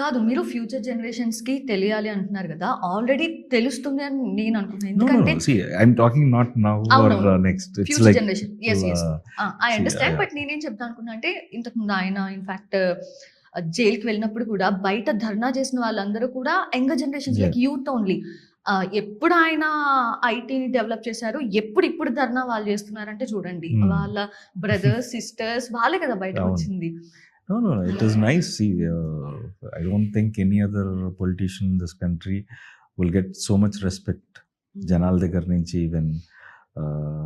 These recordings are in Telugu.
కాదు, మీరు ఫ్యూచర్ జనరేషన్స్‌కి తెలియాలి అంటున్నారు గదా! ఆల్రెడీ తెలుస్తుంది అని నేను అనుకుంటున్నాను. No, no, ఎందుకంటే no. See, I'm talking not now or అవునవును. next. It's future like generation. Yes. Yes. I see, understand. But నేనేం చెప్తా అనుకున్నా అంటే ఇంతకుముందు ఆయన ఇన్‌ఫాక్ట్ జైలుకి వెళ్ళినప్పుడు కూడా బయట ధర్నా చేసిన వాళ్ళందరూ కూడా younger generations yeah. Like youth only. ఎప్పుడు ఆయన ఐటీని డెవలప్ చేశారు, ఇప్పుడు ధర్నా వాళ్ళు చేస్తున్నారంటే చూడండి. వాళ్ళ బ్రదర్స్, సిస్టర్స్ వాళ్ళే కదా బయటకొచ్చింది. No, no, no. It is nice. See, I don't think any other politician in this country will get so much respect. జనాల దగ్గర నుంచి ఈవెన్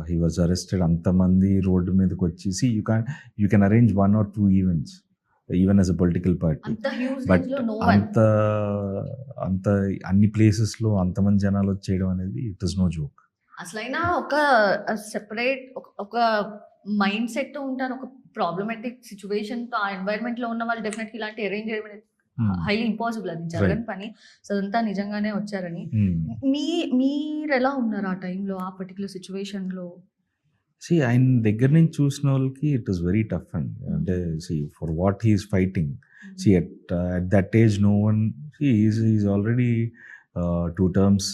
హీ వాజ్ అరెస్టెడ్, అంతమంది రోడ్డు మీదకి వచ్చి you can arrange 1 or 2 events even as a political party. అంత హ్యూజ్ బట్ రేంజ్‌లో నో వన్. అంత అన్ని ప్లేసెస్లో అంతమంది జనాలు వచ్చేయడం అనేది ఇట్ ఇస్ నో జోక్. అసలైనా ఒక సెపరేట్ ఒక మైండ్ సెట్‌తో ఉంటారు. ఒక ప్రాబ్లమాటిక్ సిట్యుయేషన్‌తో ఆ ఎన్వైరన్మెంట్‌లో ఉన్న వాళ్ళు డెఫినెట్‌గా ఇలాంటి అరేంజ్ చేయడం అనేది హైలీ ఇంపాసిబుల్. అది జరగని పని. సో అదంతా నిజంగానే వచ్చారని. మీరెలా ఉన్నారు ఆ టైంలో, ఆ పర్టిక్యులర్ సిట్యుయేషన్‌లో? ఆయన దగ్గర నుంచి చూసిన వాళ్ళకి ఇట్ ఈస్ వెరీ టఫ్ అండి. అంటే for what he's fighting, at that age no one, he's already 2 terms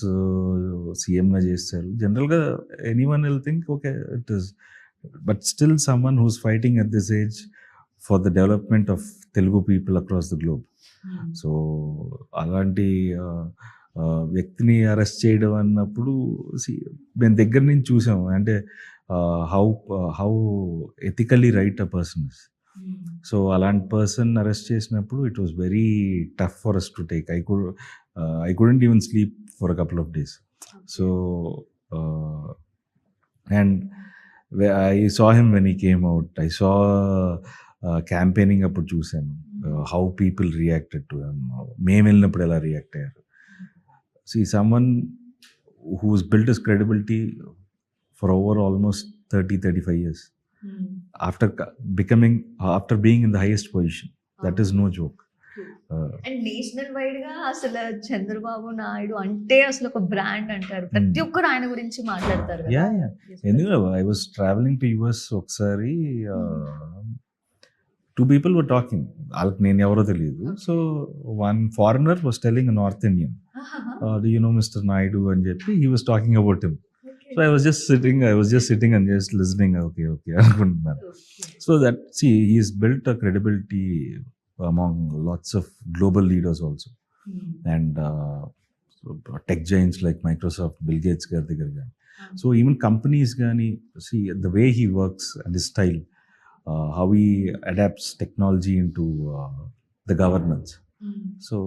సీఎంగా చేస్తారు. జనరల్గా anyone will think okay it is, but still someone who's fighting at this age for the development of Telugu people across the globe. So అలాంటి వ్యక్తిని అరెస్ట్ చేయడం అన్నప్పుడు మేము దగ్గర నుంచి చూసాము. అంటే how ethically right a person is. So అలాంటి పర్సన్ అరెస్ట్ చేసినప్పుడు it was very tough for us to take. I couldn't even sleep for a couple of days. So and I saw him when he came out. I saw campaigning అప్పుడు చూసాను how people reacted to him. మేము వెళ్ళినప్పుడు ఎలా రియాక్ట్ అయ్యారు. See, someone who's built his credibility for over almost 30-35 years after being in the highest position. That is no joke. And national wide గా అసలు చంద్రబాబు నాయుడు అంటే అసలు ఒక బ్రాండ్ అంటారు. ప్రతి ఒక్కరు ఆయన గురించి మాట్లాడతారు కదా. ఎందుకంటే I was travelling to US ఒకసారి, 2 people were talking. వాళ్ళకి నేను ఎవరో తెలియదు. So one foreigner was telling north Indian, do you know Mr. Naidu అని చెప్పి he was talking about him. So I was just sitting and just listening. Okay అనుకుంటున్నాను. So that he's built a credibility among lots of global leaders also. And tech giants like Microsoft, Bill Gates గారి దగ్గర కానీ. So even companies కానీ, the way he works and his style, how he adapts technology into the governance. So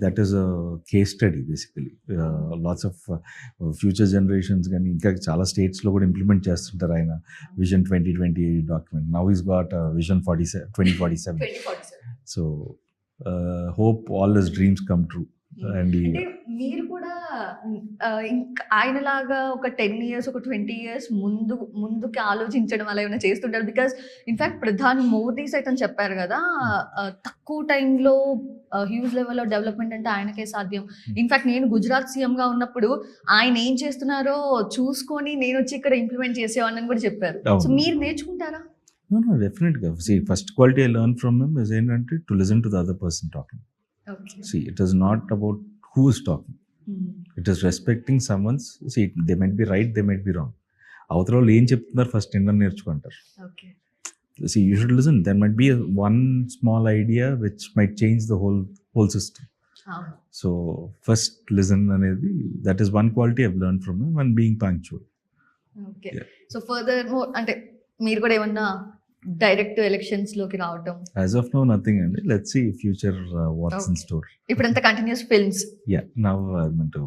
that is a case study basically. Lots of future generations కానీ ఇంకా చాలా స్టేట్స్లో కూడా ఇంప్లిమెంట్ చేస్తుంటారు ఆయన vision 2020 document. Now is got vision 2047. So hope all his dreams come true. అంటే మీరు కూడా ఆయనలాగా ఒక 10 years, ఒక 20 years ముందుకి ఆలోచించడం అలా ఏమైనా చేస్తుంటారు? బికాస్ ఇన్ఫాక్ట్ ప్రధాని మోదీ సైతం చెప్పారు కదా, తక్కువ టైంలో హ్యూజ్ లెవెల్లో డెవలప్మెంట్ అంటే ఆయనకే సాధ్యం. ఇన్ఫాక్ట్ నేను గుజరాత్ సీఎంగా ఉన్నప్పుడు ఆయన ఏం చేస్తున్నారో చూసుకొని నేను వచ్చి ఇక్కడ ఇంప్లిమెంట్ చేసేవాడిని కూడా చెప్పారు. సో మీరు నేర్చుకుంటారా? No, definitely. First quality I learned from him is to listen to the other person talking. Okay. It is not about who is talking. It is respecting someone's. They might be right, they might be wrong. అవతల వాళ్ళు ఏం చెప్తున్నారు ఫస్ట్ వినడం నేర్చుకుంటారు. You should listen. There might be one small idea which might change the whole system. So first listen అనేది, that is one quality I've learned from him, and being punctual. Okay. Yeah. So further more అంటే మీరు కూడా ఏమన్నా డైరెక్ట్ ఎలక్షన్స్ లోకి రావటం? As of now nothing అండి. Let's see future what's in store. ఇప్పుడంతా continuous films. Yeah, now I'm into